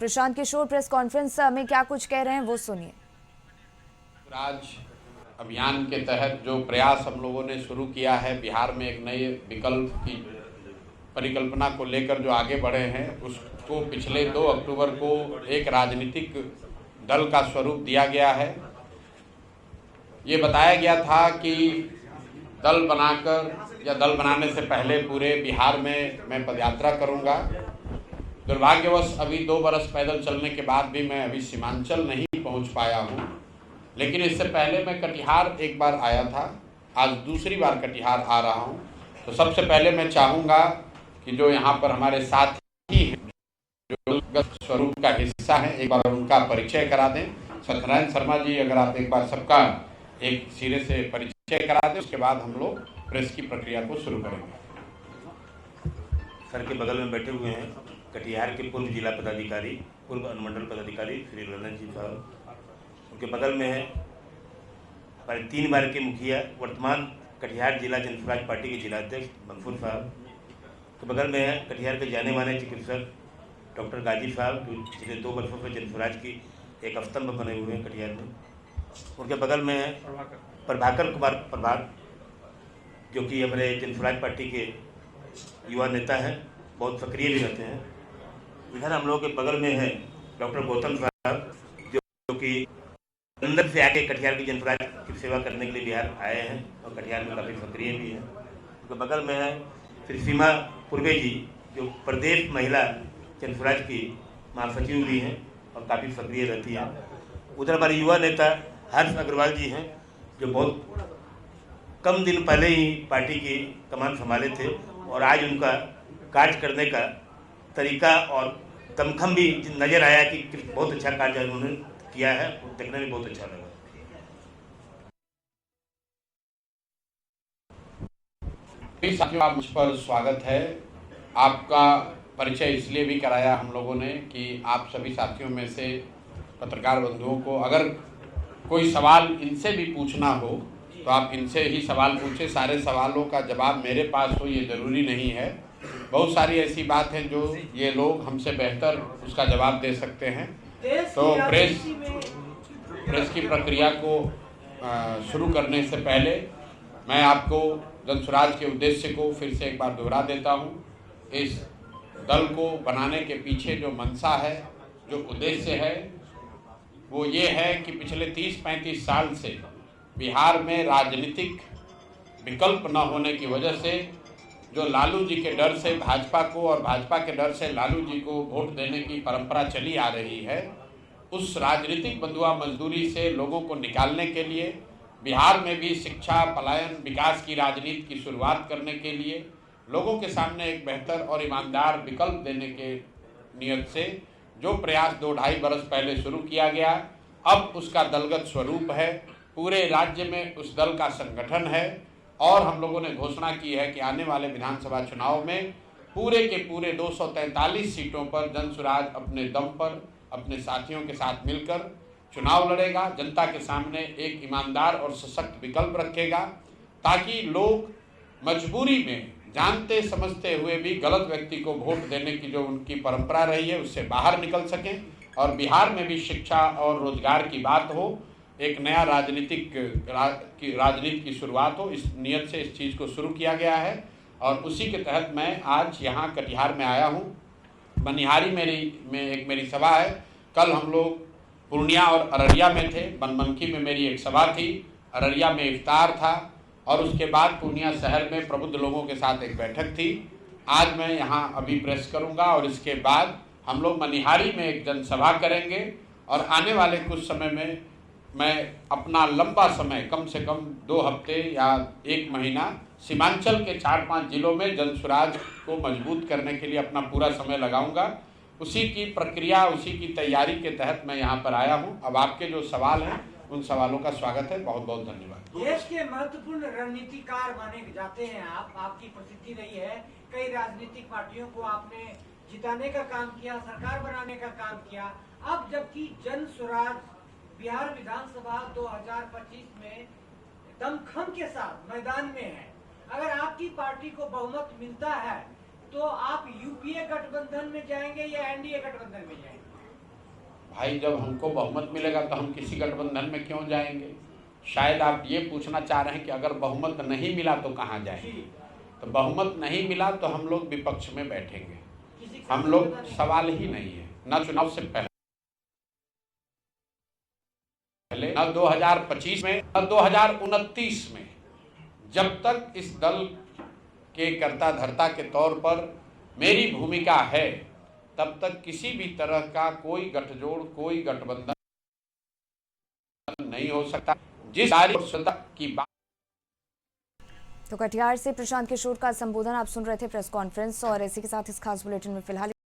Prashant Kishor press conference में क्या कुछ कह रहे हैं वो सुनिए। राज अभियान के तहत जो प्रयास हम लोगों ने शुरू किया है, बिहार में एक नए विकल्प की परिकल्पना को लेकर जो आगे बढ़े हैं, उसको पिछले 2 अक्टूबर को एक राजनीतिक दल का स्वरूप दिया गया है। ये बताया गया था कि दल बनाकर या दल बनाने से पहले पूरे बिहार में मैं पदयात्रा करूंगा। दुर्भाग्यवश अभी 2 बरस पैदल चलने के बाद भी मैं अभी सीमांचल नहीं पहुंच पाया हूं, लेकिन इससे पहले मैं कटिहार एक बार आया था, आज दूसरी बार कटिहार आ रहा हूं। तो सबसे पहले मैं चाहूँगा कि जो यहाँ पर हमारे साथी हैं, जो स्वरूप का हिस्सा है, एक बार उनका परिचय करा दें। सत्यनारायण शर्मा जी, अगर आप एक बार सबका एक सिरे से परिचय करा दें, उसके बाद हम लोग प्रेस की प्रक्रिया को शुरू करेंगे। सर के बगल में बैठे हुए हैं कटिहार के पूर्व जिला पदाधिकारी, पूर्व अनुमंडल पदाधिकारी श्री ललन जी साहब। उनके बगल में है हमारे 3 बार के मुखिया, वर्तमान कटिहार जिला जनसुराज पार्टी के जिलाध्यक्ष मंसूर साहब। के बगल में है कटिहार के जाने माने चिकित्सक डॉक्टर गाजी साहब, जो पिछले 2 वर्षों से जनसुराज की एक स्तंभ बने हुए हैं कटिहार में। उनके बगल में है प्रभाकर कुमार प्रभात, जो कि हमारे जनसुराज पार्टी के युवा नेता हैं, बहुत सक्रिय भी रहते हैं। इधर हम लोगों के बगल में है डॉक्टर गौतम साहब, जो कि अंदर से आके कटिहार की जनसुराज की सेवा करने के लिए बिहार आए हैं और कटिहार में काफ़ी सक्रिय भी हैं। उनके बगल में है श्री सीमा पूर्वे जी, जो प्रदेश महिला जनसुराज की महासचिव भी हैं और काफ़ी सक्रिय रहती हैं। उधर हमारे युवा नेता हर्ष अग्रवाल जी हैं, जो बहुत कम दिन पहले ही पार्टी की कमान संभाले थे और आज उनका कार्य करने का तरीका और दमखम भी नज़र आया कि बहुत अच्छा कार्य उन्होंने किया है, देखने में बहुत अच्छा लगा। साथियों, आप मुझ पर स्वागत है। आपका परिचय इसलिए भी कराया हम लोगों ने कि आप सभी साथियों में से पत्रकार बंधुओं को अगर कोई सवाल इनसे भी पूछना हो तो आप इनसे ही सवाल पूछें। सारे सवालों का जवाब मेरे पास हो ये ज़रूरी नहीं है। बहुत सारी ऐसी बात है जो ये लोग हमसे बेहतर उसका जवाब दे सकते हैं। तो प्रेस की प्रक्रिया को शुरू करने से पहले मैं आपको जनसुराज के उद्देश्य को फिर से एक बार दोहरा देता हूँ। इस दल को बनाने के पीछे जो मंशा है, जो उद्देश्य है, वो ये है कि पिछले 30-35 साल से बिहार में राजनीतिक विकल्प न होने की वजह से जो लालू जी के डर से भाजपा को और भाजपा के डर से लालू जी को वोट देने की परंपरा चली आ रही है, उस राजनीतिक बंधुआ मजदूरी से लोगों को निकालने के लिए बिहार में भी शिक्षा, पलायन, विकास की राजनीति की शुरुआत करने के लिए लोगों के सामने एक बेहतर और ईमानदार विकल्प देने के नियत से जो प्रयास 2-2.5 बरस पहले शुरू किया गया, अब उसका दलगत स्वरूप है। पूरे राज्य में उस दल का संगठन है और हम लोगों ने घोषणा की है कि आने वाले विधानसभा चुनाव में पूरे के पूरे 243 सीटों पर जनसुराज अपने दम पर अपने साथियों के साथ मिलकर चुनाव लड़ेगा। जनता के सामने एक ईमानदार और सशक्त विकल्प रखेगा ताकि लोग मजबूरी में जानते समझते हुए भी गलत व्यक्ति को वोट देने की जो उनकी परंपरा रही है उससे बाहर निकल सकें और बिहार में भी शिक्षा और रोजगार की बात हो, एक नया राजनीति की शुरुआत हो। इस नियत से इस चीज़ को शुरू किया गया है और उसी के तहत मैं आज यहाँ कटिहार में आया हूँ। बनिहारी मेरी सभा है। कल हम लोग पूर्णिया और अररिया में थे। बनमनखी में मेरी एक सभा थी, अररिया में इफ्तार था और उसके बाद पूर्णिया शहर में प्रबुद्ध लोगों के साथ एक बैठक थी। आज मैं यहाँ अभी प्रेस करूँगा और इसके बाद हम लोग मनिहारी में एक जनसभा करेंगे और आने वाले कुछ समय में मैं अपना लंबा समय, कम से कम 2 हफ्ते या 1 महीना, सीमांचल के 4-5 जिलों में जनसुराज को मजबूत करने के लिए अपना पूरा समय लगाऊंगा। उसी की प्रक्रिया, उसी की तैयारी के तहत मैं यहाँ पर आया हूँ। अब आपके जो सवाल हैं उन सवालों का स्वागत है। बहुत बहुत धन्यवाद। देश के महत्वपूर्ण रणनीतिकार माने जाते हैं आप, आपकी प्रसिद्धि रही है। कई राजनीतिक पार्टियों को आपने जिताने का काम किया, सरकार बनाने का काम किया। अब जबकि जनसुराज बिहार विधानसभा 2025 में दमखम के साथ मैदान में है, अगर आपकी पार्टी को बहुमत मिलता है तो आप यूपीए गठबंधन में जाएंगे या एनडीए गठबंधन में जाएंगे? भाई जब हमको बहुमत मिलेगा तो हम किसी गठबंधन में क्यों जाएंगे। शायद आप ये पूछना चाह रहे हैं कि अगर बहुमत नहीं मिला तो कहाँ जाएंगे। तो बहुमत नहीं मिला तो हम लोग विपक्ष में बैठेंगे। हम लोग सवाल ही नहीं है, न चुनाव से पहले, न 2025 में, न 2029 में। जब तक इस दल के कर्ता धर्ता के तौर पर मेरी भूमिका है, तब तक किसी भी तरह का कोई गठजोड़, कोई गठबंधन नहीं हो सकता। जिस की बात। तो कटिहार से प्रशांत किशोर का संबोधन आप सुन रहे थे, प्रेस कॉन्फ्रेंस। और इसी के साथ इस खास बुलेटिन में फिलहाल